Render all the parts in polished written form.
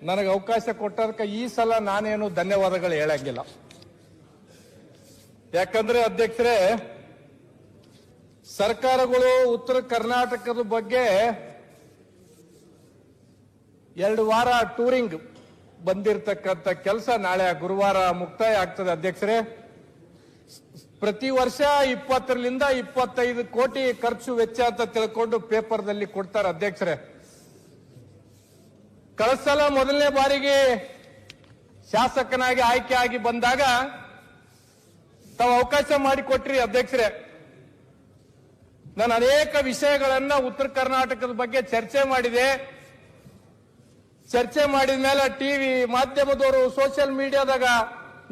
ನನಗೆ ಅವಕಾಶ ಕೊಟ್ಟದಕ್ಕೆ ಈ ಸಲ ನಾನೇನು ಧನ್ಯವಾದಗಳು ಹೇಳಂಗಿಲ್ಲ. ಯಾಕಂದ್ರೆ ಅಧ್ಯಕ್ಷರೇ, ಸರ್ಕಾರಗಳು ಉತ್ತರ ಕರ್ನಾಟಕದ ಬಗ್ಗೆ 2 ವಾರ ಟೂರಿಂಗ್ ಬಂದಿರತಕ್ಕಂಥ ಕೆಲಸ ನಾಳೆ ಗುರುವಾರ ಮುಕ್ತಾಯ ಆಗ್ತದೆ ಅಧ್ಯಕ್ಷರೇ. ಪ್ರತಿ ವರ್ಷ 20ರಿಂದ 25 ಕೋಟಿ ಖರ್ಚು ವೆಚ್ಚ ಅಂತ ತಿಳ್ಕೊಂಡು ಪೇಪರ್ದಲ್ಲಿ ಕೊಡ್ತಾರೆ ಅಧ್ಯಕ್ಷರೇ. ಕಳೆದ ಸಲ ಮೊದಲನೇ ಬಾರಿಗೆ ಶಾಸಕನಾಗಿ ಆಯ್ಕೆ ಆಗಿ ಬಂದಾಗ ತಾವು ಅವಕಾಶ ಮಾಡಿಕೊಟ್ರಿ ಅಧ್ಯಕ್ಷರೇ. ನಾನು ಅನೇಕ ವಿಷಯಗಳನ್ನ ಉತ್ತರ ಕರ್ನಾಟಕದ ಬಗ್ಗೆ ಚರ್ಚೆ ಮಾಡಿದೆ. ಚರ್ಚೆ ಮಾಡಿದ ಮೇಲೆ ಟಿವಿ ಮಾಧ್ಯಮದವರು, ಸೋಷಿಯಲ್ ಮೀಡಿಯಾದಾಗ,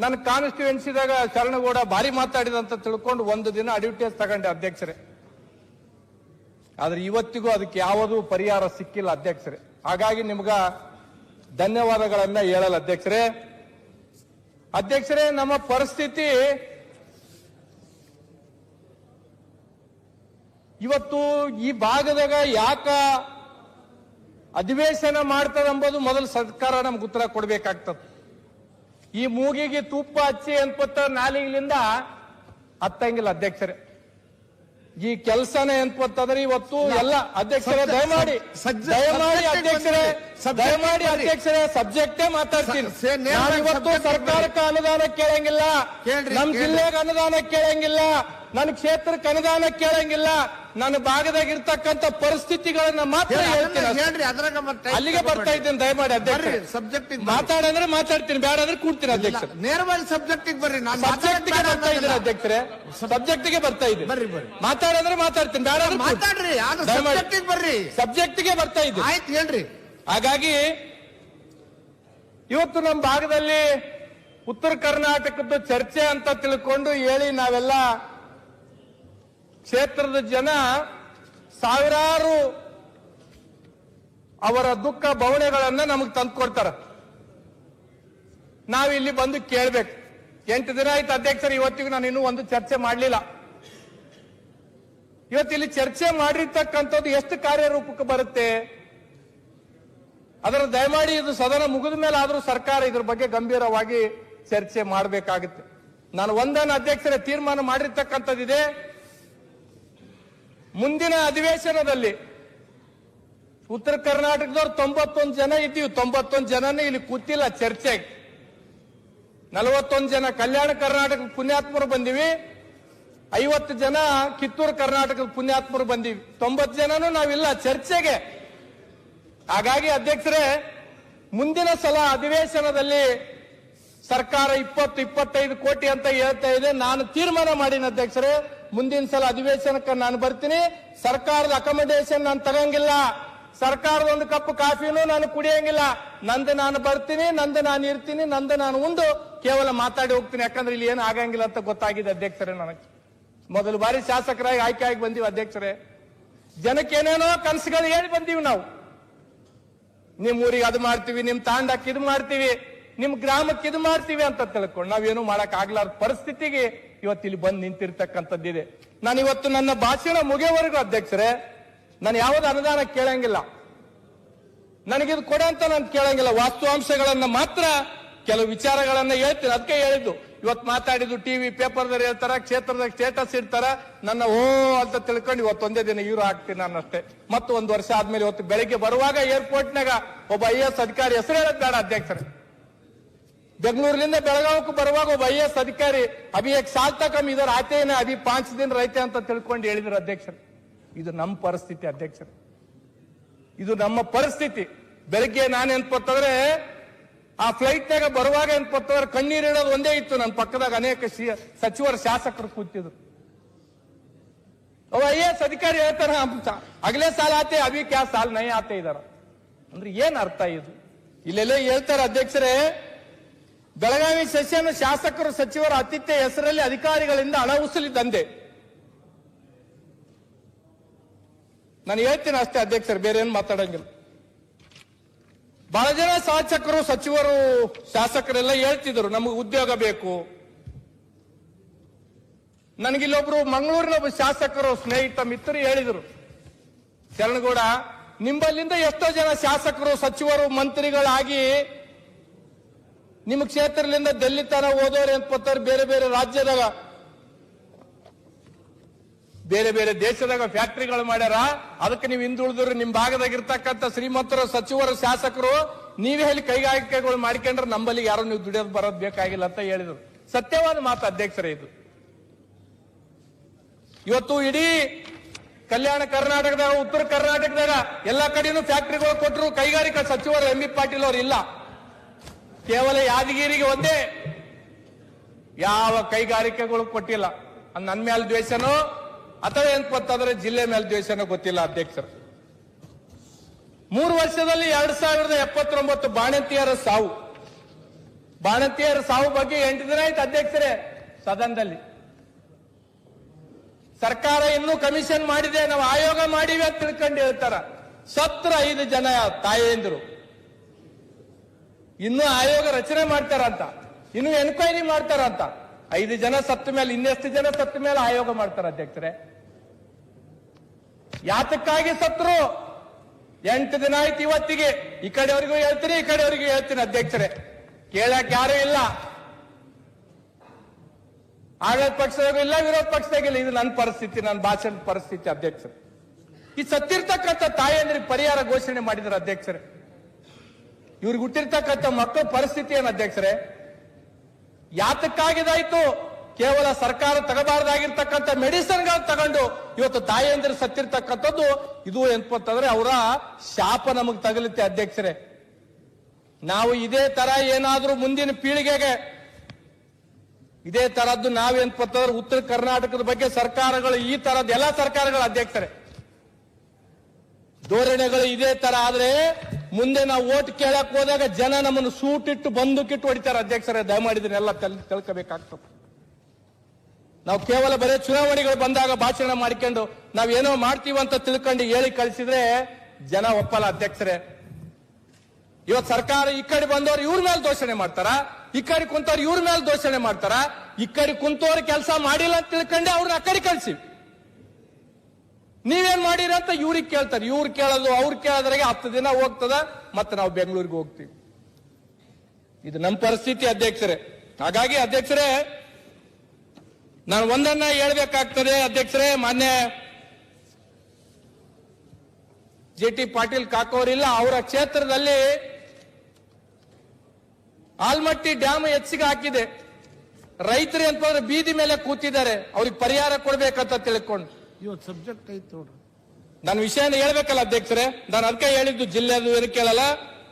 ನನ್ನ ಕಾನ್ಸ್ಟಿಟ್ಯೂನ್ಸಿದಾಗ ಶರಣಗೌಡ ಭಾರಿ ಮಾತಾಡಿದಂತ ತಿಳ್ಕೊಂಡು ಒಂದು ದಿನ ಅಡ್ವರ್ಟೈಸ್ ತಗೊಂಡೆ ಅಧ್ಯಕ್ಷರೇ. ಆದ್ರೆ ಇವತ್ತಿಗೂ ಅದಕ್ಕೆ ಯಾವುದೂ ಪರಿಹಾರ ಸಿಕ್ಕಿಲ್ಲ ಅಧ್ಯಕ್ಷರೇ. ಹಾಗಾಗಿ ನಿಮ್ಗ ಧನ್ಯವಾದಗಳನ್ನ ಹೇಳಲ್ಲ ಅಧ್ಯಕ್ಷರೇ. ಅಧ್ಯಕ್ಷರೇ, ನಮ್ಮ ಪರಿಸ್ಥಿತಿ ಇವತ್ತು ಈ ಭಾಗದಾಗ ಯಾಕ ಅಧಿವೇಶನ ಮಾಡ್ತದಂಬೋದು ಮೊದಲು ಸರ್ಕಾರ ನಮ್ಗೆ ಉತ್ತರ ಕೊಡ್ಬೇಕಾಗ್ತದೆ. ಈ ಮೂಗಿಗೆ ತುಪ್ಪ ಹಚ್ಚಿ ಅನ್ಪತ್ತ ನಾಲಿಗಿಲಿಂದ ಹತ್ತಂಗಿಲ್ಲ ಅಧ್ಯಕ್ಷರೇ. ಈ ಕೆಲಸನೇ ಅನ್ಪತ್ತಂದ್ರೆ ಇವತ್ತು ಎಲ್ಲ ಅಧ್ಯಕ್ಷರೇ ದಯಮಾಡಿ ಅಧ್ಯಕ್ಷರೇ ಸಬ್ಜೆಕ್ಟೇ ಮಾತಾಡ್ತೀನಿ. ನಾನು ಇವತ್ತು ಸರ್ಕಾರಕ್ಕೆ ಅನುದಾನ ಕೇಳಂಗಿಲ್ಲ, ನಮ್ ಜಿಲ್ಲೆಗೆ ಅನುದಾನ ಕೇಳಂಗಿಲ್ಲ, ನನ್ನ ಕ್ಷೇತ್ರಕ್ಕೆ ಅನುದಾನ ಕೇಳಂಗಿಲ್ಲ. ನನ್ನ ಭಾಗದಾಗ ಇರ್ತಕ್ಕಂಥ ಪರಿಸ್ಥಿತಿಗಳನ್ನ ಮಾತ್ರ ಹೇಳ್ತೀನಿ. ಅಲ್ಲಿಗೆ ಬರ್ತಾ ಇದ್ದೀನಿ. ದಯಮಾಡಿ ಅಧ್ಯಕ್ಷ ಸಬ್ಜೆಕ್ಟ್ ಮಾತಾಡಂದ್ರೆ ಮಾತಾಡ್ತೀನಿ, ಬೇಡ ಅಂದ್ರೆ ಕೂಡ್ತೀನಿ ಅಧ್ಯಕ್ಷ. ನೇರವಾಗಿ ಸಬ್ಜೆಕ್ಟ್ ಬರ್ರಿ. ಸಬ್ಜೆಕ್ಟ್ಗೆ ಬರ್ತಾ ಇದ್ದೀನಿ ಅಧ್ಯಕ್ಷರೇ, ಸಬ್ಜೆಕ್ಟ್ಗೆ ಬರ್ತಾ ಇದ್ದೀನಿ. ಬರ್ರಿ ಬರ್ರಿ, ಮಾತಾಡಂದ್ರೆ ಮಾತಾಡ್ತೀನಿ, ಬೇಡ ಅಂದ್ರೆ ಮಾತಾಡ್ರಿ. ಸಬ್ಜೆಕ್ಟಿಗೆ ಬರ್ರಿ, ಸಬ್ಜೆಕ್ಟ್ಗೆ ಬರ್ತಾ ಇದ್ದೀನಿ. ಆಯ್ತು ಹೇಳ್ರಿ. ಹಾಗಾಗಿ ಇವತ್ತು ನಮ್ಮ ಭಾಗದಲ್ಲಿ ಉತ್ತರ ಕರ್ನಾಟಕದ ಚರ್ಚೆ ಅಂತ ತಿಳ್ಕೊಂಡು ಹೇಳಿ ನಾವೆಲ್ಲ ಕ್ಷೇತ್ರದ ಜನ ಸಾವಿರಾರು ಅವರ ದುಃಖ ಬವಣೆಗಳನ್ನ ನಮಗೆ ತಂದುಕೊಡ್ತಾರೆ. ನಾವಿಲ್ಲಿ ಬಂದು ಕೇಳ್ಬೇಕು. 8 ದಿನ ಆಯ್ತು ಅಧ್ಯಕ್ಷರು, ಇವತ್ತಿಗೂ ನಾನು ಇನ್ನೂ ಒಂದು ಚರ್ಚೆ ಮಾಡಲಿಲ್ಲ. ಇವತ್ತಿಲ್ಲಿ ಚರ್ಚೆ ಮಾಡಿರ್ತಕ್ಕಂಥದ್ದು ಎಷ್ಟು ಕಾರ್ಯರೂಪಕ್ಕೆ ಬರುತ್ತೆ ಅದರ ದಯಮಾಡಿ ಇದು ಸದನ ಮುಗಿದ ಮೇಲೆ ಆದ್ರೂ ಸರ್ಕಾರ ಇದ್ರ ಬಗ್ಗೆ ಗಂಭೀರವಾಗಿ ಚರ್ಚೆ ಮಾಡಬೇಕಾಗುತ್ತೆ. ನಾನು ಒಂದನ್ನು ಅಧ್ಯಕ್ಷರೇ ತೀರ್ಮಾನ ಮಾಡಿರ್ತಕ್ಕಂಥದ್ದಿದೆ. ಮುಂದಿನ ಅಧಿವೇಶನದಲ್ಲಿ ಉತ್ತರ ಕರ್ನಾಟಕದವ್ರು 91 ಜನ ಇದ್ದೀವಿ. 91 ಜನನೇ ಇಲ್ಲಿ ಕೂತಿಲ್ಲ ಚರ್ಚೆಗೆ. 41 ಜನ ಕಲ್ಯಾಣ ಕರ್ನಾಟಕದ ಪುಣ್ಯಾತ್ಮರು ಬಂದಿವಿ, 50 ಜನ ಕಿತ್ತೂರು ಕರ್ನಾಟಕದ ಪುಣ್ಯಾತ್ಮರು ಬಂದಿವಿ. 90 ಜನನೂ ನಾವಿಲ್ಲ ಚರ್ಚೆಗೆ. ಹಾಗಾಗಿ ಅಧ್ಯಕ್ಷರೇ, ಮುಂದಿನ ಸಲ ಅಧಿವೇಶನದಲ್ಲಿ ಸರ್ಕಾರ 20-25 ಕೋಟಿ ಅಂತ ಹೇಳ್ತಾ ಇದೆ. ನಾನು ತೀರ್ಮಾನ ಮಾಡಿನ ಅಧ್ಯಕ್ಷರೇ, ಮುಂದಿನ ಸಲ ಅಧಿವೇಶನಕ್ಕೆ ನಾನು ಬರ್ತೀನಿ. ಸರ್ಕಾರದ ಅಕಾಮಡೇಷನ್ ನಾನು ತಗಂಗಿಲ್ಲ, ಸರ್ಕಾರದ ಒಂದು ಕಪ್ ಕಾಫಿನೂ ನಾನು ಕುಡಿಯಂಗಿಲ್ಲ. ನಂದು ನಾನು ಬರ್ತೀನಿ, ನಂದು ನಾನು ಇರ್ತೀನಿ, ನಂದು ನಾನು ಉಂಡು ಕೇವಲ ಮಾತಾಡಿ ಹೋಗ್ತೀನಿ. ಯಾಕಂದ್ರೆ ಇಲ್ಲಿ ಏನು ಆಗಂಗಿಲ್ಲ ಅಂತ ಗೊತ್ತಾಗಿದೆ ಅಧ್ಯಕ್ಷರೇ. ನನಗೆ ಮೊದಲು ಬಾರಿ ಶಾಸಕರಾಗಿ ಆಯ್ಕೆ ಆಗಿ ಬಂದೀವಿ ಅಧ್ಯಕ್ಷರೇ. ಜನಕ್ಕೆ ಏನೇನೋ ಕನಸುಗಳು ಹೇಳಿ ಬಂದೀವಿ ನಾವು. ನಿಮ್ ಊರಿಗೆ ಅದು ಮಾಡ್ತೀವಿ, ನಿಮ್ ತಾಂಡಕ್ಕೆ ಇದು ಮಾಡ್ತೀವಿ, ನಿಮ್ ಗ್ರಾಮಕ್ಕೆ ಇದು ಮಾಡ್ತೀವಿ ಅಂತ ತಿಳ್ಕೊಂಡು ನಾವೇನು ಮಾಡಕ್ ಆಗ್ಲಾರ್ದ ಪರಿಸ್ಥಿತಿಗೆ ಇವತ್ತಿಲ್ಲಿ ಬಂದು ನಿಂತಿರ್ತಕ್ಕಂಥದ್ದಿದೆ. ನಾನು ಇವತ್ತು ನನ್ನ ಭಾಷಣ ಮುಗಿಯವರೆಗೂ ಅಧ್ಯಕ್ಷರೇ ನಾನು ಯಾವ್ದು ಅನುದಾನ ಕೇಳಂಗಿಲ್ಲ, ನನಗಿದು ಕೊಡ ಅಂತ ನಾನು ಕೇಳಂಗಿಲ್ಲ. ವಾಸ್ತವಾಂಶಗಳನ್ನ ಮಾತ್ರ ಕೆಲವು ವಿಚಾರಗಳನ್ನ ಹೇಳ್ತೀನಿ. ಅದಕ್ಕೆ ಹೇಳಿದ್ದು ಇವತ್ತು ಮಾತಾಡಿದ್ದು ಟಿವಿ ಪೇಪರ್ದಲ್ಲಿ ಹೇಳ್ತಾರ, ಕ್ಷೇತ್ರದಾಗ ಸ್ಟೇಟಸ್ ಇಡ್ತಾರ, ನನ್ನ ಓ ಅಂತ ತಿಳ್ಕೊಂಡು ಇವತ್ತೊಂದೇ ದಿನ ಹೀರೋ ಆಗ್ತೀನಿ ನಾನಷ್ಟೇ. ಮತ್ತು 1 ವರ್ಷ ಆದ್ಮೇಲೆ ಇವತ್ತು ಬೆಳಿಗ್ಗೆ ಬರುವಾಗ ಏರ್ಪೋರ್ಟ್ನಾಗ ಒಬ್ಬ IAS ಅಧಿಕಾರಿ ಹೆಸರು ಹೇಳೋದ್ ಬೇಡ ಅಧ್ಯಕ್ಷರೇ. ಬೆಂಗಳೂರಿನಿಂದ ಬೆಳಗಾವಕ್ಕೂ ಬರುವಾಗ ಒಬ್ಬ IAS ಅಧಿಕಾರಿ ಅಭಿ 1 ಸಾಲ್ ತಕ ಇದರ ಆತೇನೆ ಅಭಿ 5 ದಿನ ರೈತೆ ಅಂತ ತಿಳ್ಕೊಂಡು ಹೇಳಿದ್ರು ಅಧ್ಯಕ್ಷರು. ಇದು ನಮ್ಮ ಪರಿಸ್ಥಿತಿ ಅಧ್ಯಕ್ಷರು, ಇದು ನಮ್ಮ ಪರಿಸ್ಥಿತಿ. ಬೆಳಗ್ಗೆ ನಾನು ಎನ್ಪತ್ತಂದ್ರೆ ಆ ಫ್ಲೈಟ್ನಾಗ ಬರುವಾಗ ಎನ್ಪತ್ತಂದ್ರೆ ಕಣ್ಣೀರು ಇಡೋದು ಒಂದೇ ಇತ್ತು. ನನ್ನ ಪಕ್ಕದಾಗ ಅನೇಕ ಸಚಿವರು ಶಾಸಕರು ಕೂತಿದ್ರು. ಅವ IAS ಅಧಿಕಾರಿ ಹೇಳ್ತಾರ, ಅಗಲೇ ಸಾಲ ಆತೆ ಅಭಿ ಕ್ಯಾ ಸಾಲ್ ನೈ ಆತೆ ಇದಾರ ಅಂದ್ರೆ ಏನ್ ಅರ್ಥ ಇದು? ಇಲ್ಲೆಲ್ಲ ಹೇಳ್ತಾರೆ ಅಧ್ಯಕ್ಷರೇ, ಬೆಳಗಾವಿ ಸೆಷನ್ ಶಾಸಕರು ಸಚಿವರ ಆತಿಥ್ಯ ಹೆಸರಲ್ಲಿ ಅಧಿಕಾರಿಗಳಿಂದ ಹಣ ವಸೂಲಿ ದಂಧೆ. ನಾನು ಹೇಳ್ತೀನಿ ಅಷ್ಟೇ ಅಧ್ಯಕ್ಷರು, ಬೇರೆ ಏನು ಮಾತಾಡಂಗಿಲ್ಲ. ಬಹಳ ಜನ ಶಾಸಕರು ಸಚಿವರು ಶಾಸಕರೆಲ್ಲ ಹೇಳ್ತಿದ್ರು ನಮಗೆ ಉದ್ಯೋಗ ಬೇಕು. ನನಗಿಲ್ಲೊಬ್ರು ಮಂಗಳೂರಿನ ಒಬ್ಬ ಶಾಸಕರು ಸ್ನೇಹಿತ ಮಿತ್ರರು ಹೇಳಿದ್ರು, ಶರಣಗೌಡ ನಿಂಬಲ್ಲಿಂದ ಎಷ್ಟೋ ಜನ ಶಾಸಕರು ಸಚಿವರು ಮಂತ್ರಿಗಳಾಗಿ ನಿಮ್ಮ ಕ್ಷೇತ್ರದಿಂದ ಡೆಲ್ಲಿ ತನ ಹೋದವ್ರು ಅಂತ ಬೇರೆ ಬೇರೆ ರಾಜ್ಯದಾಗ ಬೇರೆ ಬೇರೆ ದೇಶದಾಗ ಫ್ಯಾಕ್ಟರಿಗಳು ಮಾಡ್ಯಾರ. ಅದಕ್ಕೆ ನೀವು ಹಿಂದುಳಿದ್ರು ನಿಮ್ ಭಾಗದಾಗಿರ್ತಕ್ಕಂಥ ಶ್ರೀಮಂತರು ಸಚಿವರು ಶಾಸಕರು ನೀವೇ ಹೇಳಿ ಕೈಗಾರಿಕೆಗಳು ಮಾಡ್ಕೊಂಡ್ರೆ ನಂಬಲ್ಲಿ ಯಾರು ನೀವು ದುಡಿಯೋದು ಬರೋದು ಬೇಕಾಗಿಲ್ಲ ಅಂತ ಹೇಳಿದ್ರು. ಸತ್ಯವಾದ ಮಾತು ಅಧ್ಯಕ್ಷರೇ ಇದು. ಇವತ್ತು ಇಡೀ ಕಲ್ಯಾಣ ಕರ್ನಾಟಕದಾಗ ಉತ್ತರ ಕರ್ನಾಟಕದಾಗ ಎಲ್ಲಾ ಕಡೆನೂ ಫ್ಯಾಕ್ಟರಿಗಳು ಕೊಟ್ಟರು. ಕೈಗಾರಿಕಾ ಸಚಿವರು ಎಂ ಬಿ ಪಾಟೀಲ್ ಅವರು ಇಲ್ಲ, ಕೇವಲ ಯಾದಗಿರಿಗೆ ಒಂದೇ ಯಾವ ಕೈಗಾರಿಕೆಗಳು ಕೊಟ್ಟಿಲ್ಲ. ನನ್ನ ಮೇಲೆ ದ್ವೇಷನೋ ಅಥವಾ ಏನ್ಪಂತಂದ್ರೆ ಜಿಲ್ಲೆ ಮೇಲೆ ದ್ವೇಷನೋ ಗೊತ್ತಿಲ್ಲ ಅಧ್ಯಕ್ಷರು. 3 ವರ್ಷದಲ್ಲಿ 2079 ಬಾಣಂತಿಯರ ಸಾವು. ಬಾಣಂತಿಯರ ಸಾವು ಬಗ್ಗೆ 8 ದಿನ ಆಯ್ತು ಅಧ್ಯಕ್ಷರೇ ಸದನದಲ್ಲಿ. ಸರ್ಕಾರ ಇನ್ನೂ ಕಮಿಷನ್ ಮಾಡಿದೆ, ನಾವು ಆಯೋಗ ಮಾಡಿವೆ ಅಂತ ತಿಳ್ಕೊಂಡು ಹೇಳ್ತಾರ. ಸತ್ರ 5 ಜನ ತಾಯಂದ್ರು. ಇನ್ನೂ ಆಯೋಗ ರಚನೆ ಮಾಡ್ತಾರಂತ, ಇನ್ನೂ ಎನ್ಕ್ವೈರಿ ಮಾಡ್ತಾರಂತ. 5 ಜನ ಸತ್ತ ಮೇಲೆ ಇನ್ನೆಷ್ಟು ಜನ ಸತ್ತ ಮೇಲೆ ಆಯೋಗ ಮಾಡ್ತಾರ ಅಧ್ಯಕ್ಷರೇ? ಯಾತಕ್ಕಾಗಿ ಸತ್ರು? 8 ದಿನ ಆಯ್ತು ಇವತ್ತಿಗೆ. ಈ ಕಡೆಯವರಿಗೂ ಹೇಳ್ತೀನಿ, ಈ ಕಡೆಯವರಿಗೂ ಹೇಳ್ತೀನಿ ಅಧ್ಯಕ್ಷರೇ, ಕೇಳಕ್ ಯಾರು ಇಲ್ಲ. ಆಡಳಿತ ಪಕ್ಷದಾಗೂ ಇಲ್ಲ, ವಿರೋಧ ಪಕ್ಷದಾಗಿಲ್ಲ. ಇದು ನನ್ನ ಪರಿಸ್ಥಿತಿ, ನನ್ನ ಭಾಷಣದ ಪರಿಸ್ಥಿತಿ ಅಧ್ಯಕ್ಷರು. ಈ ಸತ್ತಿರ್ತಕ್ಕಂಥ ತಾಯಂದ್ರಿಗೆ ಪರಿಹಾರ ಘೋಷಣೆ ಮಾಡಿದ್ರು ಅಧ್ಯಕ್ಷರೇ. ಇವ್ರಿಗೆ ಹುಟ್ಟಿರ್ತಕ್ಕಂಥ ಮಕ್ಕಳ ಪರಿಸ್ಥಿತಿ ಏನು ಅಧ್ಯಕ್ಷರೇ? ಯಾತಕ್ಕಾಗಿದಾಯ್ತು? ಕೇವಲ ಸರ್ಕಾರ ತಗಬಾರ್ದಾಗಿರ್ತಕ್ಕಂಥ ಮೆಡಿಸಿನ್ಗಳು ತಗೊಂಡು ಇವತ್ತು ತಾಯಂದಿರು ಸತ್ತಿರ್ತಕ್ಕಂಥದ್ದು. ಇದು ಎಂತಂದ್ರೆ ಅವರ ಶಾಪ ನಮಗೆ ತಗಲುತ್ತೆ ಅಧ್ಯಕ್ಷರೇ. ನಾವು ಇದೇ ತರ ಏನಾದ್ರೂ ಮುಂದಿನ ಪೀಳಿಗೆಗೆ ಇದೇ ತರದ್ದು ನಾವೇನ್ಪಂತಂದ್ರೆ ಉತ್ತರ ಕರ್ನಾಟಕದ ಬಗ್ಗೆ ಸರ್ಕಾರಗಳು ಈ ತರದ್ದು ಎಲ್ಲ ಸರ್ಕಾರಗಳ ಅಧ್ಯಕ್ಷರೇ ಧೋರಣೆಗಳು ಇದೇ ತರ ಆದ್ರೆ ಮುಂದೆ ನಾವು ಓಟ್ ಕೇಳಕ್ ಹೋದಾಗ ಜನ ನಮ್ಮನ್ನು ಸೂಟಿಟ್ಟು ಬಂದೂಕಿಟ್ಟು ಹೊಡಿತಾರೆ ಅಧ್ಯಕ್ಷರೇ. ದಯಮಾಡಿದನ್ನೆಲ್ಲ ತಿಳ್ಕೋಬೇಕಾಗ್ತದೆ. ನಾವು ಕೇವಲ ಬರೀ ಚುನಾವಣೆಗಳು ಬಂದಾಗ ಭಾಷಣ ಮಾಡಿಕೊಂಡು ನಾವೇನೋ ಮಾಡ್ತೀವಂತ ತಿಳ್ಕೊಂಡು ಹೇಳಿ ಕಳಿಸಿದ್ರೆ ಜನ ಒಪ್ಪಲ್ಲ ಅಧ್ಯಕ್ಷರೇ. ಇವತ್ತು ಸರ್ಕಾರ ಈ ಕಡೆ ಬಂದವರು ಇವ್ರ ಮೇಲೆ ದೋಷಣೆ ಮಾಡ್ತಾರ, ಈ ಕಡೆ ಕುಂತವ್ರು ಇವ್ರ ಮೇಲೆ ದೋಷಣೆ ಮಾಡ್ತಾರ. ಈ ಕಡೆ ಕುಂತವ್ರು ಕೆಲಸ ಮಾಡಿಲ್ಲ ಅಂತ ತಿಳ್ಕೊಂಡೆ ಅವ್ರನ್ನ ಆ ಕಡೆ ಕಳಿಸಿ ನೀವೇನ್ ಮಾಡಿರ ಅಂತ ಇವ್ರಿಗೆ ಕೇಳ್ತಾರೆ. ಇವ್ರು ಕೇಳೋದು ಅವ್ರು ಕೇಳೋದ್ರಾಗೆ 10 ದಿನ ಹೋಗ್ತದ, ಮತ್ತೆ ನಾವು ಬೆಂಗಳೂರಿಗೆ ಹೋಗ್ತೀವಿ. ಇದು ನಮ್ಮ ಪರಿಸ್ಥಿತಿ ಅಧ್ಯಕ್ಷರೇ. ಹಾಗಾಗಿ ಅಧ್ಯಕ್ಷರೇ ನಾನು ಒಂದನ್ನ ಹೇಳ್ಬೇಕಾಗ್ತದೆ ಅಧ್ಯಕ್ಷರೇ. ಮಾನ್ಯ ಜೆ.ಟಿ. ಪಾಟೀಲ್ ಕಾಕೋರಿಲ್ಲ, ಅವರ ಕ್ಷೇತ್ರದಲ್ಲಿ ಆಲ್ಮಟ್ಟಿ ಡ್ಯಾಮ್ ಹೆಚ್ಚಿಗೆ ಹಾಕಿದೆ. ರೈತರು ಅಂತಂದ್ರೆ ಬೀದಿ ಮೇಲೆ ಕೂತಿದ್ದಾರೆ, ಅವ್ರಿಗೆ ಪರಿಹಾರ ಕೊಡ್ಬೇಕಂತ ತಿಳ್ಕೊಂಡು. ಇವತ್ತು ಸಬ್ಜೆಕ್ಟ್ ಐತೆ ನೋಡ್ರಿ. ನಾನು ವಿಷಯನ ಹೇಳ್ಬೇಕಲ್ಲ ಅಧ್ಯಕ್ಷರೇ. ನಾನು ಅದಕ್ಕೆ ಹೇಳಿದ್ದು ಜಿಲ್ಲೆದು ಏನು ಕೇಳಲ್ಲ,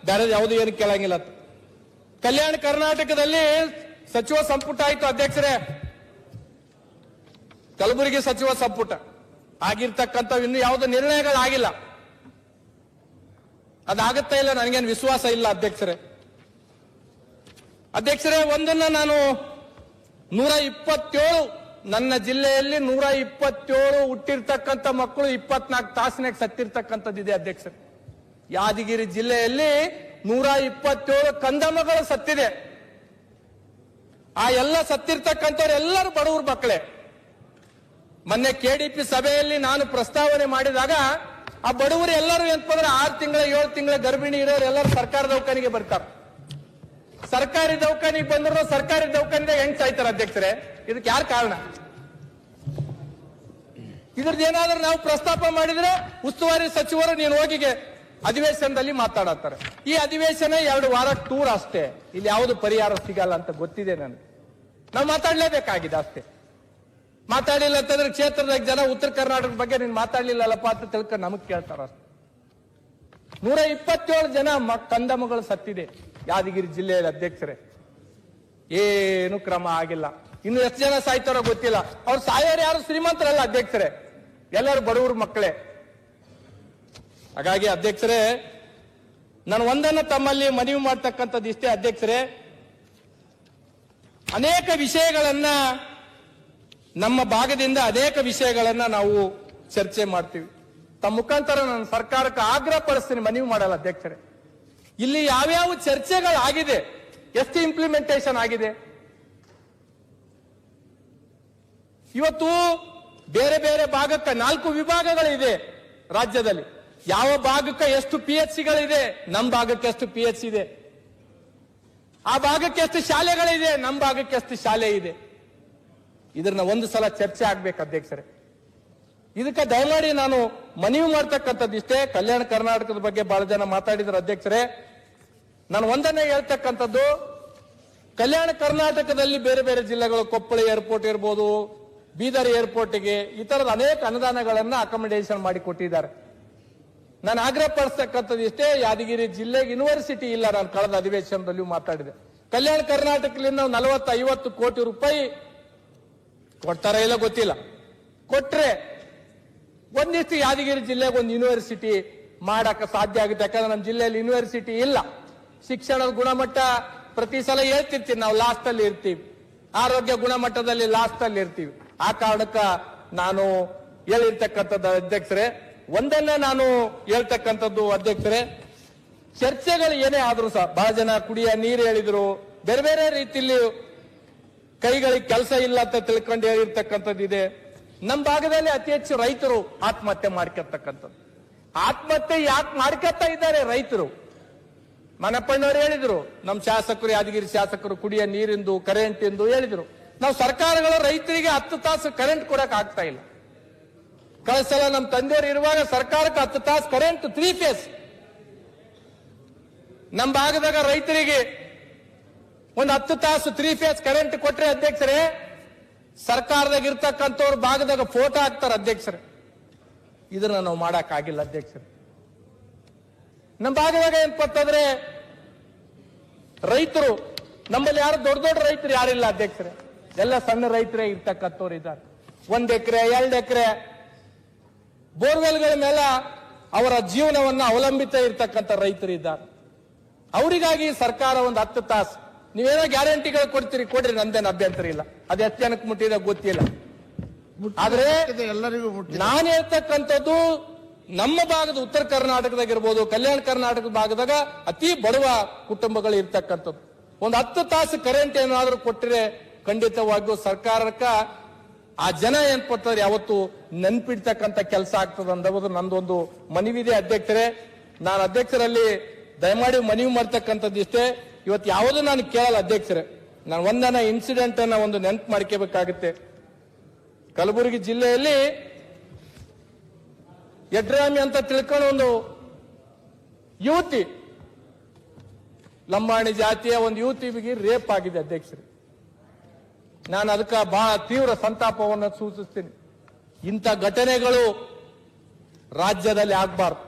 ಬೇರೆ ಯಾವುದು ಏನು ಕೇಳಂಗಿಲ್ಲ. ಕಲ್ಯಾಣ ಕರ್ನಾಟಕದಲ್ಲಿ ಸಚಿವ ಸಂಪುಟ ಆಯ್ತು ಅಧ್ಯಕ್ಷರೇ. ಕಲಬುರಗಿ ಸಚಿವ ಸಂಪುಟ ಆಗಿರ್ತಕ್ಕಂಥ ಇನ್ನು ಯಾವುದೋ ನಿರ್ಣಯಗಳಾಗಿಲ್ಲ. ಅದಾಗುತ್ತಾ ಇಲ್ಲ ನನಗೇನು ವಿಶ್ವಾಸ ಇಲ್ಲ ಅಧ್ಯಕ್ಷರೇ. ಅಧ್ಯಕ್ಷರೇ ಒಂದನ್ನ ನಾನು 127 ನನ್ನ ಜಿಲ್ಲೆಯಲ್ಲಿ 127 ಹುಟ್ಟಿರ್ತಕ್ಕಂಥ ಮಕ್ಕಳು 24 ತಾಸಿನಾಗ ಸತ್ತಿರ್ತಕ್ಕಂಥದ್ದಿದೆ ಅಧ್ಯಕ್ಷರೇ. ಯಾದಗಿರಿ ಜಿಲ್ಲೆಯಲ್ಲಿ 127 ಕಂದಮ್ಮಗಳು ಸತ್ತಿದೆ. ಆ ಎಲ್ಲ ಸತ್ತಿರ್ತಕ್ಕಂಥವ್ರು ಎಲ್ಲರೂ ಬಡವ್ರ ಮಕ್ಕಳೇ. ಮೊನ್ನೆ ಕೆಡಿಪಿ ಸಭೆಯಲ್ಲಿ ನಾನು ಪ್ರಸ್ತಾವನೆ ಮಾಡಿದಾಗ ಆ ಬಡವರು ಎಲ್ಲರೂ ಎಂತಂದ್ರೆ 6 ತಿಂಗಳ 7 ತಿಂಗಳ ಗರ್ಭಿಣಿ ಇರೋರು ಎಲ್ಲರೂ ಸರ್ಕಾರಿ ದವಾಖಾನೆಗೆ ಬರ್ತಾರೆ. ಸರ್ಕಾರಿ ದವಾಖಾನೆಗೆ ಬಂದ್ರು ಸರ್ಕಾರಿ ದವಾಖಾನೆದಾಗ ಹೆಂಗ್ ಸಾಯ್ತಾರೆ ಅಧ್ಯಕ್ಷರೇ? ಇದಕ್ಕೆ ಯಾರು ಕಾರಣ? ಇದ್ರದ್ದು ಏನಾದ್ರೂ ನಾವು ಪ್ರಸ್ತಾಪ ಮಾಡಿದ್ರೆ ಉಸ್ತುವಾರಿ ಸಚಿವರು ನೀನು ಹೋಗಿಗೆ ಅಧಿವೇಶನದಲ್ಲಿ ಮಾತಾಡತ್ತಾರೆ. ಈ ಅಧಿವೇಶನ 2 ವಾರ ಟೂರ್ ಅಷ್ಟೇ. ಇಲ್ಲಿ ಯಾವುದು ಪರಿಹಾರ ಸಿಗಲ್ಲ ಅಂತ ಗೊತ್ತಿದೆ ನನಗೆ. ನಾವು ಮಾತಾಡ್ಲೇಬೇಕಾಗಿದೆ ಅಷ್ಟೇ. ಮಾತಾಡಲಿಲ್ಲ ಅಂತಂದ್ರೆ ಕ್ಷೇತ್ರದಾಗ ಜನ ಉತ್ತರ ಕರ್ನಾಟಕದ ಬಗ್ಗೆ ನೀನ್ ಮಾತಾಡ್ಲಿಲ್ಲಪ್ಪ ಅಂತ ತಿಳ್ಕೊಂಡು ನಮಗ್ ಕೇಳ್ತಾರ. 127 ಜನ ಕಂದಮ್ಮಗಳು ಸತ್ತಿದೆ ಯಾದಗಿರಿ ಜಿಲ್ಲೆಯಲ್ಲಿ ಅಧ್ಯಕ್ಷರೇ. ಏನು ಕ್ರಮ ಆಗಿಲ್ಲ. ಇನ್ನು ಎಷ್ಟು ಜನ ಸಾಯ್ತಾರೋ ಗೊತ್ತಿಲ್ಲ. ಅವ್ರು ಸಾಯೋರು ಯಾರು ಶ್ರೀಮಂತರಲ್ಲ ಅಧ್ಯಕ್ಷರೇ, ಎಲ್ಲರೂ ಬಡವರು ಮಕ್ಕಳೇ. ಹಾಗಾಗಿ ಅಧ್ಯಕ್ಷರೇ ನಾನು ಒಂದನ್ನ ತಮ್ಮಲ್ಲಿ ಮನವಿ ಮಾಡ್ತಕ್ಕಂಥದ್ದು ಇಷ್ಟೇ ಅಧ್ಯಕ್ಷರೇ. ಅನೇಕ ವಿಷಯಗಳನ್ನ ನಮ್ಮ ಭಾಗದಿಂದ ಅನೇಕ ವಿಷಯಗಳನ್ನ ನಾವು ಚರ್ಚೆ ಮಾಡ್ತೀವಿ. ತಮ್ಮ ಮುಖಾಂತರ ನಾನು ಸರ್ಕಾರಕ್ಕೆ ಆಗ್ರಹ ಪಡಿಸ್ತೀನಿ, ಮನವಿ ಮಾಡಲ್ಲ ಅಧ್ಯಕ್ಷರೇ. ಇಲ್ಲಿ ಯಾವ್ಯಾವ ಚರ್ಚೆಗಳಾಗಿದೆ, ಎಷ್ಟು ಇಂಪ್ಲಿಮೆಂಟೇಷನ್ ಆಗಿದೆ? ಇವತ್ತು ಬೇರೆ ಬೇರೆ ಭಾಗಕ್ಕೆ 4 ವಿಭಾಗಗಳಿದೆ ರಾಜ್ಯದಲ್ಲಿ. ಯಾವ ಭಾಗಕ್ಕೆ ಎಷ್ಟು PHCಗಳಿದೆ, ನಮ್ಮ ಭಾಗಕ್ಕೆ ಎಷ್ಟು PHC ಇದೆ, ಆ ಭಾಗಕ್ಕೆ ಎಷ್ಟು ಶಾಲೆಗಳಿದೆ, ನಮ್ಮ ಭಾಗಕ್ಕೆ ಎಷ್ಟು ಶಾಲೆ ಇದೆ. ಇದನ್ನ ಒಂದು ಸಲ ಚರ್ಚೆ ಆಗ್ಬೇಕು ಅಧ್ಯಕ್ಷರೇ. ಇದಕ್ಕೆ ದಯಮಾಡಿ ನಾನು ಮನವಿ ಮಾಡ್ತಕ್ಕಂಥದ್ದು ಇಷ್ಟೇ. ಕಲ್ಯಾಣ ಕರ್ನಾಟಕದ ಬಗ್ಗೆ ಬಹಳ ಜನ ಮಾತಾಡಿದ್ರು ಅಧ್ಯಕ್ಷರೇ. ನಾನು ಒಂದನ್ನೇ ಹೇಳ್ತಕ್ಕಂಥದ್ದು, ಕಲ್ಯಾಣ ಕರ್ನಾಟಕದಲ್ಲಿ ಬೇರೆ ಬೇರೆ ಜಿಲ್ಲೆಗಳು, ಕೊಪ್ಪಳ ಏರ್ಪೋರ್ಟ್ ಇರ್ಬೋದು, ಬೀದರ್ ಏರ್ಪೋರ್ಟ್ಗೆ ಈ ತರದ ಅನೇಕ ಅನುದಾನಗಳನ್ನ ಅಕಾಮಿಡೇಷನ್ ಮಾಡಿ ಕೊಟ್ಟಿದ್ದಾರೆ. ನಾನು ಆಗ್ರಹ ಪಡಿಸ್ತಕ್ಕಂಥದ್ದು ಇಷ್ಟೇ, ಯಾದಗಿರಿ ಜಿಲ್ಲೆಗೆ ಯೂನಿವರ್ಸಿಟಿ ಇಲ್ಲ. ನಾನು ಕಳೆದ ಅಧಿವೇಶನದಲ್ಲೂ ಮಾತಾಡಿದೆ. ಕಲ್ಯಾಣ ಕರ್ನಾಟಕದಿಂದ 40-50 ಕೋಟಿ ರೂಪಾಯಿ ಕೊಡ್ತಾರ ಇಲ್ಲ ಗೊತ್ತಿಲ್ಲ, ಕೊಟ್ರೆ ಒಂದಿಷ್ಟು ಯಾದಗಿರಿ ಜಿಲ್ಲೆಗೆ ಒಂದು ಯೂನಿವರ್ಸಿಟಿ ಮಾಡಕ್ಕೆ ಸಾಧ್ಯ ಆಗುತ್ತೆ. ಯಾಕಂದ್ರೆ ನಮ್ಮ ಜಿಲ್ಲೆಯಲ್ಲಿ ಯೂನಿವರ್ಸಿಟಿ ಇಲ್ಲ. ಶಿಕ್ಷಣದ ಗುಣಮಟ್ಟ ಪ್ರತಿ ಸಲ ಹೇಳ್ತಿರ್ತೀವಿ, ನಾವು ಲಾಸ್ಟ್ ಅಲ್ಲಿ ಇರ್ತೀವಿ, ಆರೋಗ್ಯ ಗುಣಮಟ್ಟದಲ್ಲಿ ಲಾಸ್ಟ್ ಅಲ್ಲಿ ಇರ್ತೀವಿ. ಆ ಕಾರಣಕ್ಕ ನಾನು ಹೇಳಿರ್ತಕ್ಕಂಥದ್ದು ಅಧ್ಯಕ್ಷರೇ. ಒಂದನ್ನೇ ನಾನು ಹೇಳ್ತಕ್ಕಂಥದ್ದು ಅಧ್ಯಕ್ಷರೇ, ಚರ್ಚೆಗಳು ಏನೇ ಆದ್ರೂ ಸಹ ಬಹಳ ಜನ ಕುಡಿಯ ನೀರು ಹೇಳಿದ್ರು, ಬೇರೆ ಬೇರೆ ರೀತಿಯಲ್ಲಿ ಕೈಗಳಿಗೆ ಕೆಲಸ ಇಲ್ಲ ಅಂತ ತಿಳ್ಕೊಂಡು ಹೇಳಿರ್ತಕ್ಕಂಥದ್ದು ಇದೆ. ನಮ್ಮ ಭಾಗದಲ್ಲಿ ಅತಿ ಹೆಚ್ಚು ರೈತರು ಆತ್ಮಹತ್ಯೆ ಮಾಡ್ಕೊಳ್ತಕ್ಕಂಥದ್ದು. ಆತ್ಮಹತ್ಯೆ ಯಾಕೆ ಮಾಡ್ಕೊತಾ ಇದ್ದಾರೆ ರೈತರು? ಮನಪ್ಪಣ್ಣವ್ರು ಹೇಳಿದ್ರು, ನಮ್ಮ ಶಾಸಕರು, ಯಾದಗಿರಿ ಶಾಸಕರು ಕುಡಿಯ ನೀರಿಂದು, ಕರೆಂಟ್ ಎಂದು ಹೇಳಿದ್ರು. ನಾವು ಸರ್ಕಾರಗಳು ರೈತರಿಗೆ 10 ತಾಸು ಕರೆಂಟ್ ಕೊಡಕ್ ಆಗ್ತಾ ಇಲ್ಲ. ಕಳೆದ ಸಲ ನಮ್ಮ ತಂದೆಯವರು ಇರುವಾಗ ಸರ್ಕಾರಕ್ಕೆ 10 ತಾಸು ಕರೆಂಟ್ 3 ಫೇಸ್. ನಮ್ಮ ಭಾಗದಾಗ ರೈತರಿಗೆ ಒಂದು 10 ತಾಸು 3 ಫೇಸ್ ಕರೆಂಟ್ ಕೊಟ್ರೆ ಅಧ್ಯಕ್ಷರೇ, ಸರ್ಕಾರದಾಗ ಇರ್ತಕ್ಕಂಥವ್ರ ಭಾಗದಾಗ ಫೋಟೋ ಹಾಕ್ತಾರೆ ಅಧ್ಯಕ್ಷರೇ. ಇದನ್ನ ನಾವು ಮಾಡಕ್ ಆಗಿಲ್ಲ ಅಧ್ಯಕ್ಷರೇ. ನಮ್ಮ ಭಾಗದಾಗ ಏನಪ್ಪಂತಂದ್ರೆ ರೈತರು, ನಮ್ಮಲ್ಲಿ ಯಾರು ದೊಡ್ಡ ದೊಡ್ಡ ರೈತರು ಯಾರಿಲ್ಲ ಅಧ್ಯಕ್ಷರೇ, ಎಲ್ಲ ಸಣ್ಣ ರೈತರೇ ಇರ್ತಕ್ಕಂಥವ್ರು ಇದ್ದಾರೆ. 1 ಎಕರೆ 2 ಎಕರೆ ಬೋರ್ವೆಲ್ಗಳ ಮೇಲೆ ಅವರ ಜೀವನವನ್ನ ಅವಲಂಬಿತ ಇರ್ತಕ್ಕಂಥ ರೈತರು ಇದ್ದಾರೆ. ಅವರಿಗಾಗಿ ಸರ್ಕಾರ ಒಂದು 10 ತಾಸು ನೀವೇನೋ ಗ್ಯಾರಂಟಿಗಳು ಕೊಡ್ತೀರಿ, ಕೊಡ್ರಿ, ನಂದೇನು ಅಭ್ಯಂತರ ಇಲ್ಲ. ಅದು ಎಷ್ಟು ಜನಕ್ಕೆ ಮುಟ್ಟಿದ ಗೊತ್ತಿಲ್ಲ. ಆದ್ರೆ ಎಲ್ಲರಿಗೂ ಮುಟ್ಟಿದೆ. ನಾನು ಹೇಳ್ತಕ್ಕಂಥದ್ದು ನಮ್ಮ ಭಾಗದ ಉತ್ತರ ಕರ್ನಾಟಕದಾಗಿರ್ಬೋದು, ಕಲ್ಯಾಣ ಕರ್ನಾಟಕದ ಭಾಗದಾಗ ಅತಿ ಬಡವ ಕುಟುಂಬಗಳು ಇರ್ತಕ್ಕಂಥದ್ದು. ಒಂದು 10 ತಾಸು ಕರೆಂಟ್ ಏನಾದ್ರೂ ಕೊಟ್ಟರೆ ಖಂಡಿತವಾಗಿಯೂ ಸರ್ಕಾರಕ್ಕ ಆ ಜನ ಏನ್ಪಡ್ತಾರೆ ಯಾವತ್ತು ನೆನ್ಪಿಡ್ತಕ್ಕಂಥ ಕೆಲಸ ಆಗ್ತದೆ ಅನ್ನೋದು ನಂದೊಂದು ಮನವಿದೆ ಅಧ್ಯಕ್ಷರೇ. ನಾನು ಅಧ್ಯಕ್ಷರಲ್ಲಿ ದಯಮಾಡಿ ಮನವಿ ಮಾಡ್ತಕ್ಕಂಥದ್ದು ಇಷ್ಟೇ. ಇವತ್ತು ಯಾವುದೂ ನಾನು ಕೇಳಲ್ಲ ಅಧ್ಯಕ್ಷರೇ. ನಾನು ಒಂದನ ಇನ್ಸಿಡೆಂಟ್ ಅನ್ನ ಒಂದು ನೆನಪು ಮಾಡ್ಕೋಬೇಕಾಗುತ್ತೆ. ಕಲಬುರಗಿ ಜಿಲ್ಲೆಯಲ್ಲಿ ಯಡ್ರಾಮಿ ಅಂತ ತಿಳ್ಕೊಂಡು ಒಂದು ಯುವತಿ, ಲಂಬಾಣಿ ಜಾತಿಯ ಒಂದು ಯುವತಿಗೆ ರೇಪ್ ಆಗಿದೆ ಅಧ್ಯಕ್ಷರೇ. ನಾನು ಅದಕ್ಕೆ ಬಹಳ ತೀವ್ರ ಸಂತಾಪವನ್ನು ಸೂಚಿಸ್ತೀನಿ. ಇಂಥ ಘಟನೆಗಳು ರಾಜ್ಯದಲ್ಲಿ ಆಗ್ಬಾರ್ದು.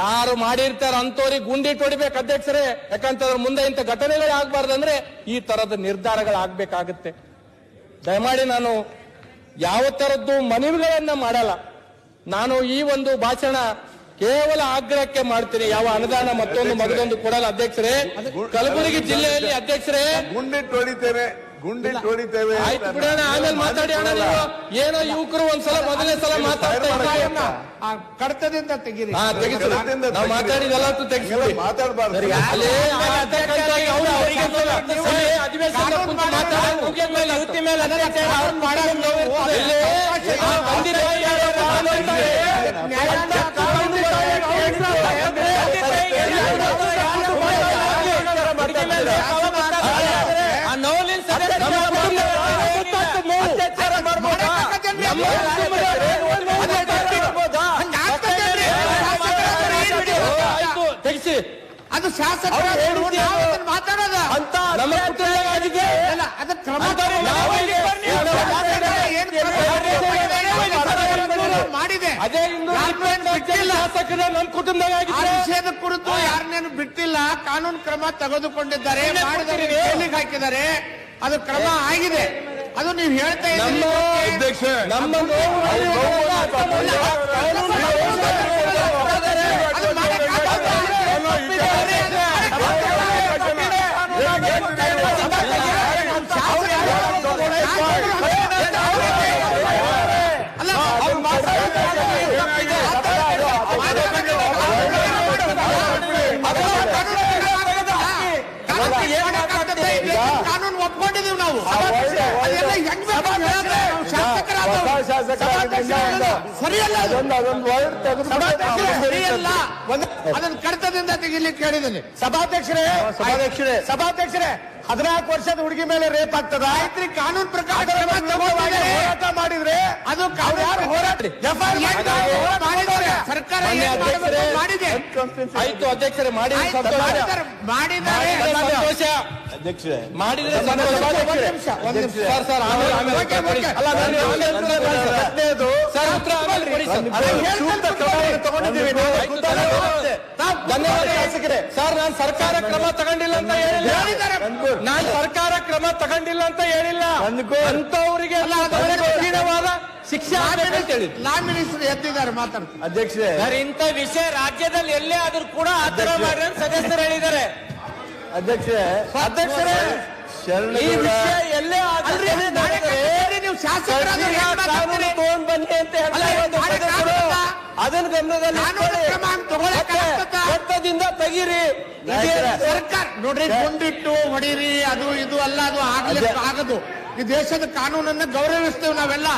ಯಾರು ಮಾಡಿರ್ತಾರ ಅಂತವ್ರಿಗೆ ಗುಂಡಿಟ್ಟು ಹೊಡಿಬೇಕು ಅಧ್ಯಕ್ಷರೇ. ಯಾಕಂತಂದ್ರೆ ಮುಂದೆ ಇಂಥ ಘಟನೆಗಳು ಆಗ್ಬಾರ್ದಂದ್ರೆ ಈ ತರದ ನಿರ್ಧಾರಗಳು ಆಗ್ಬೇಕಾಗತ್ತೆ. ದಯಮಾಡಿ ನಾನು ಯಾವ ತರದ್ದು ಮನವಿಗಳನ್ನ ಮಾಡಲ್ಲ. ನಾನು ಈ ಒಂದು ಭಾಷಣ ಕೇವಲ ಆಗ್ರಹಕ್ಕೆ ಮಾಡ್ತೀನಿ. ಯಾವ ಅನುದಾನ ಮತ್ತೊಂದು ಮಗದೊಂದು ಕೊಡಲ್ಲ ಅಧ್ಯಕ್ಷರೇ. ಕಲಬುರಗಿ ಜಿಲ್ಲೆಯಲ್ಲಿ ಅಧ್ಯಕ್ಷರೇ ಗುಂಡಿಟ್ಟು ಹೊಡಿತೇವೆ. ಆಯ್ತು ಬಿಡೋಣ, ಆಮೇಲೆ ಮಾತಾಡಿ ಅಣ್ಣ. ನೀವು ಏನೋ ಯುವಕರು ಒಂದ್ಸಲ ಮೊದಲನೇ ಸಲ ಮಾತಾಡ್ತಾ ಆ ಕಡತದಿಂದ ತೆಗೀರಿ. ನಾವು ಮಾತಾಡಿದೆಲ್ಲ ತೆಗಿಸ್ಬಿಡಿ. ಮಾತಾಡಬಾರ್ದು. ಅಧಿವೇಶನ ಯುವತಿ ಮೇಲೆ ತೆಗಿಸಿ. ಅದು ಶಾಸಕರು ಮಾತಾಡೋದ ಅಂತ ನಮ್ಮ ಕುಟುಂಬ ಅದು ಕ್ರಮ ಮಾಡಿದೆ. ಅದೇ ಶಾಸಕರ ನಮ್ಮ ಕುಟುಂಬದಾಗ ನಿಷೇಧ ಕುರಿತು ಯಾರನ್ನೇನು ಬಿಟ್ಟಿಲ್ಲ, ಕಾನೂನು ಕ್ರಮ ತೆಗೆದುಕೊಂಡಿದ್ದಾರೆ, ಮಾಡಿದರೆ ಜೈಲಿಗೆ ಹಾಕಿದ್ದಾರೆ. ಅದು ಕ್ರಮ ಆಗಿದೆ. ಅದು ನೀವು ಹೇಳ್ತಾ ಇದ್ದೀರಿ. ನಮ್ಮ ಕಾನೂನು ಒಪ್ಕೊಂಡಿದೀವಿ ನಾವು ಒಳ್ಳೆ- ಅದೆಲ್ಲ ಹೆಂಗ್ ಬೇಕು ಅಂತ ಹೇಳಿದ್ರೆ ನಾವು ಶಾಸಕರಾದವ್ರು. ಹೊಸ ಶಾಸಕರಾಗಿದ್ದರಿಂದ ಸರಿಯಲ್ಲ ಅದು. ಅದೊಂದು ವರ್ಡ್ ಸಭಾಧ್ಯಕ್ಷರೇ, ಸರಿಯಲ್ಲ. ತೆಗೆದುಕೊಂಡು ಅದನ್ನ ಕಡತದಿಂದ ತೆಗಿಲಿಕ್ಕೆ ಹೇಳಿದ್ದೀನಿ. ಸಭಾಧ್ಯಕ್ಷರೇ 14 ವರ್ಷದ ಹುಡುಗಿ ಮೇಲೆ ರೇಪ್ ಆಗ್ತದ ಆಯ್ತ್ರಿ, ಕಾನೂನು ಪ್ರಕಾರ ಕ್ರಮ ತಗೊಂಡಿದ್ದಾರೆ. ಹೋರಾಟ ಮಾಡಿದ್ರೆ ಅದು ಯಾರು ಹೋರಾಟ ಮಾಡಿದ್ದಾರೆ. ಸರ್ಕಾರ ಮಾನ್ಯ ಏನ್ ಮಾಡಬೇಕು ಅಧ್ಯಕ್ಷರೇ, ಮಾಡಿದೆ. ಆಯ್ತು ಅಧ್ಯಕ್ಷರೇ, ಮಾಡಿದ್ರೆ ಆಯ್ತು, ಸಂತೋಷ. ಮಾಡಿದ್ದಾರೆ. ಸಂತೋಷ ಅಧ್ಯಕ್ಷರೇ ಮಾಡಿದ್ರೆ ಸಂತೋಷ. ಸರ್ ಸರ್ ಆಮೇಲೆ ಓಕೆ, ಕೊಡಿ. ಓಕೆ. ಅಲ್ಲ, ಹದಿನೈದು ಸರ್ ಉತ್ತರ ಆಮೇಲೆ ಕೊಡಿ ಸರ್. ಸೂಕ್ತ ಕ್ರಮವನ್ನು ತಗೊಂಡಿದ್ದೀವಿ ನಾವು. ಆಯ್ತು, ಧನ್ಯವಾದ ಶಾಸಕರೇ. ಸರ್ ನಾನು ಸರ್ಕಾರ ಕ್ರಮ ತಗೊಂಡಿಲ್ಲ ಅಂತ ಹೇಳಿಲ್ಲ. ನಾನು ಸರ್ಕಾರ ಕ್ರಮ ತಗೊಂಡಿಲ್ಲ ಅಂತ ಹೇಳಿಲ್ಲ. ಅಂತವರಿಗೆ ಕಠಿಣವಾದ ಶಿಕ್ಷೆ ಆಗ್ಬೇಕು ಅಂತ ಹೇಳಿದ್ದು. ಲಾ ಮಿನಿಸ್ಟರ್ ಎದ್ದಿದ್ದಾರೆ ಮಾತಾಡ್ತಾರೆ. ಅಧ್ಯಕ್ಷರೇ ಸರ್ ಇಂಥ ವಿಷಯ ರಾಜ್ಯದಲ್ಲಿ ಎಲ್ಲೇ ಆದ್ರೂ ಕೂಡ ಆತರ ಮಾಡಿ ಅಂತ ಸದಸ್ಯರು ಹೇಳಿದ್ದಾರೆ. ಅಧ್ಯಕ್ಷರೇ ಅಧ್ಯಕ್ಷರೇ ಈ ಶರಣಗೌಡ ವಿಷಯ ಎಲ್ಲೇ ಆದ್ರೂ ನೀವು ಶಾಸಕರಾದ ತಗೊಂಡ್ ಬನ್ನಿ ಅಂತ ಹೇಳ್ತಾರೆ. ಅದನ್ನ ಗಮನದಲ್ಲಿ ಕಾನೂನು ಕ್ರಮ ತಗೊಳಕ್ಕಾಗ್ತದಾ? ಚಟ್ಟದಿಂದ ತೆಗೀರಿ. ಇದೇ ಸರ್ಕಾರ ನೋಡ್ರಿ, ಗುಂಡಿಟ್ಟು ಹೊಡೀರಿ, ಅದು ಇದು ಅಲ್ಲ, ಅದು ಆಗ್ಲಿಕ್ಕೆ ಆಗದು. ಈ ದೇಶದ ಕಾನೂನನ್ನ ಗೌರವಿಸ್ತೇವೆ ನಾವೆಲ್ಲ.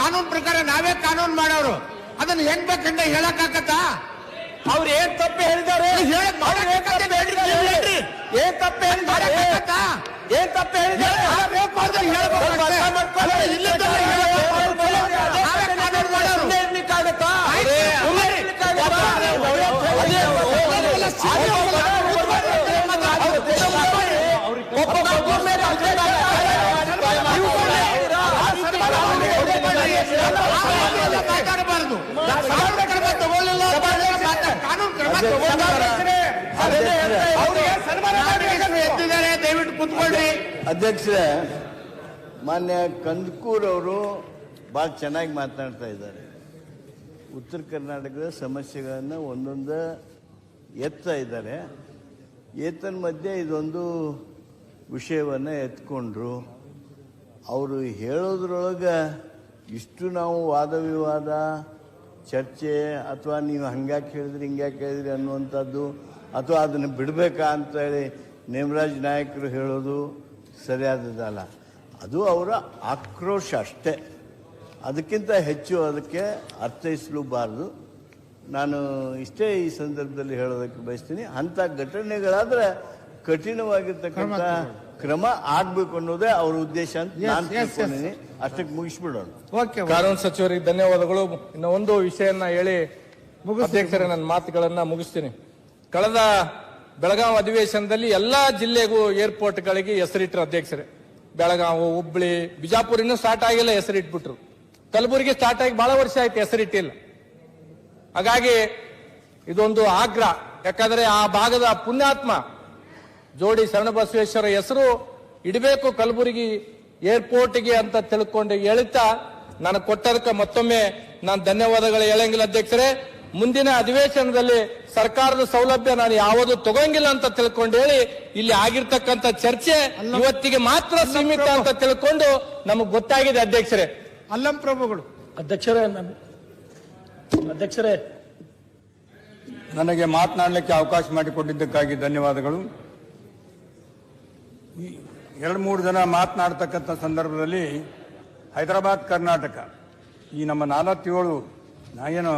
ಕಾನೂನು ಪ್ರಕಾರ ನಾವೇ ಕಾನೂನು ಮಾಡೋರು. ಅದನ್ನ ಹೆಂಗ್ ಬೇಕಂಡ ಹೇಳಕ್ ಆಗತ್ತಾ? ಅವ್ರು ಏನ್ ತಪ್ಪು ಹೇಳಿದ್ದಾರೆ? ಹೇಳಕ್ ಹೇಳ್ರಿ. ಏನ್ ತಪ್ಪು ಹೇಳಿದ್ದಾರೆ? ಏನ್ ತಪ್ಪು ಹೇಳಿದ್ದಾರೆ? ಸುಮ್ನೆ ಇರ್ಲಿಕ್ಕಾಗತ್ತಾ? ಸುಮ್ನೆ ಇರ್ಲಿಕ್ಕಾಗತ್ತಾ? ಒಬ್ಬ ಮೇಲೆ ಮಾತಾಡಬಾರದು. ಕ್ರಮ ತಗೊಳ್ಳಿಲ್ಲ, ಕಾನೂನು ಕ್ರಮ ಎತ್ತಿದ್ದಾರೆ. ದಯವಿಟ್ಟು ಕುತ್ಕೊಳ್ರಿ. ಅಧ್ಯಕ್ಷರೇ ಮಾನ್ಯ ಕಂದಕೂರ್ ಅವರು ಭಾಳ ಚೆನ್ನಾಗಿ ಮಾತನಾಡ್ತಾ ಇದ್ದಾರೆ. ಉತ್ತರ ಕರ್ನಾಟಕದ ಸಮಸ್ಯೆಗಳನ್ನು ಒಂದೊಂದು ಎತ್ತಾ ಇದ್ದಾರೆ. ಏತನ್ ಮಧ್ಯೆ ಇದೊಂದು ವಿಷಯವನ್ನು ಎತ್ಕೊಂಡ್ರು. ಅವರು ಹೇಳೋದ್ರೊಳಗೆ ಇಷ್ಟು ನಾವು ವಾದ ವಿವಾದ ಚರ್ಚೆ ಅಥವಾ ನೀವು ಹಂಗ್ಯಾಕೆ ಹೇಳಿದ್ರಿ ಹಿಂಗ್ಯಾಕೆ ಹೇಳಿದ್ರಿ ಅನ್ನುವಂಥದ್ದು ಅಥವಾ ಅದನ್ನು ಬಿಡಬೇಕಾ ಅಂತೇಳಿ ನೇಮರಾಜ್ ನಾಯಕರು ಹೇಳೋದು ಸರಿಯಾದದಲ್ಲ. ಅದು ಅವರ ಆಕ್ರೋಶ ಅಷ್ಟೇ, ಅದಕ್ಕಿಂತ ಹೆಚ್ಚು ಅದಕ್ಕೆ ಅರ್ಥೈಸಲೂಬಾರ್ದು. ನಾನು ಇಷ್ಟೇ ಈ ಸಂದರ್ಭದಲ್ಲಿ ಹೇಳೋದಕ್ಕೆ ಬಯಸ್ತೀನಿ. ಅಂಥ ಘಟನೆಗಳಾದ್ರೆ ಕಠಿಣವಾಗಿರ್ತಕ್ಕಂಥ ಕ್ರಮ ಆಗ್ಬೇಕು ಅನ್ನೋದೇ ಅವ್ರ ಉದ್ದೇಶ ಅಂತ ನಾನು ತಿಳ್ಕೊಂಡಿದ್ದೀನಿ. ಅಷ್ಟಕ್ಕೆ ಮುಗಿಸ್ಬಿಡೋಣ. ಕಾನೂನು ಸಚಿವರಿಗೆ ಧನ್ಯವಾದಗಳು. ಇನ್ನು ಒಂದು ವಿಷಯನ ಹೇಳಿ ಅಧ್ಯಕ್ಷರೇ ನನ್ನ ಮಾತುಗಳನ್ನ ಮುಗಿಸ್ತೀನಿ. ಕಳೆದ ಬೆಳಗಾವಿ ಅಧಿವೇಶನದಲ್ಲಿ ಎಲ್ಲಾ ಜಿಲ್ಲೆಗೂ ಏರ್ಪೋರ್ಟ್ಗಳಿಗೆ ಹೆಸರಿಟ್ಟರು ಅಧ್ಯಕ್ಷರೇ. ಬೆಳಗಾವಿ, ಹುಬ್ಳಿ, ಬಿಜಾಪುರ ಇನ್ನೂ ಸ್ಟಾರ್ಟ್ ಆಗಿಲ್ಲ, ಹೆಸರಿಟ್ಬಿಟ್ರು. ಕಲಬುರಗಿ ಸ್ಟಾರ್ಟ್ ಆಗಿ ಬಹಳ ವರ್ಷ ಆಯ್ತು, ಹೆಸರಿಟ್ಟಿಲ್ಲ. ಹಾಗಾಗಿ ಇದೊಂದು ಆಗ್ರಹ. ಯಾಕಂದ್ರೆ ಆ ಭಾಗದ ಪುಣ್ಯಾತ್ಮ ಜೋಡಿ ಶರಣಬಸವೇಶ್ವರ ಹೆಸರು ಇಡಬೇಕು ಕಲಬುರಗಿ ಏರ್ಪೋರ್ಟ್ಗೆ ಅಂತ ತಿಳ್ಕೊಂಡು ಹೇಳ್ತಾ ನಾನು ಕೊಟ್ಟದಕ್ಕೆ ಮತ್ತೊಮ್ಮೆ ನಾನು ಧನ್ಯವಾದಗಳು ಹೇಳಂಗಿಲ್ಲ ಅಧ್ಯಕ್ಷರೇ. ಮುಂದಿನ ಅಧಿವೇಶನದಲ್ಲಿ ಸರ್ಕಾರದ ಸೌಲಭ್ಯ ನಾನು ಯಾವುದು ತಗೋಂಗಿಲ್ಲ ಅಂತ ತಿಳ್ಕೊಂಡು ಹೇಳಿ ಇಲ್ಲಿ ಆಗಿರ್ತಕ್ಕಂಥ ಚರ್ಚೆ ಇವತ್ತಿಗೆ ಮಾತ್ರ ಸೀಮಿತ ಅಂತ ತಿಳ್ಕೊಂಡು ನಮಗೆ ಗೊತ್ತಾಗಿದೆ ಅಧ್ಯಕ್ಷರೇ. ಅಲ್ಲಂ ಪ್ರಭುಗಳು. ಅಧ್ಯಕ್ಷರೇ ನನಗೆ ಮಾತನಾಡಲಿಕ್ಕೆ ಅವಕಾಶ ಮಾಡಿಕೊಟ್ಟಿದ್ದಕ್ಕಾಗಿ ಧನ್ಯವಾದಗಳು. 2-3 ಜನ ಮಾತನಾಡ್ತಕ್ಕಂಥ ಸಂದರ್ಭದಲ್ಲಿ ಹೈದರಾಬಾದ್ ಕರ್ನಾಟಕ ಈ ನಮ್ಮ 47 ಏನು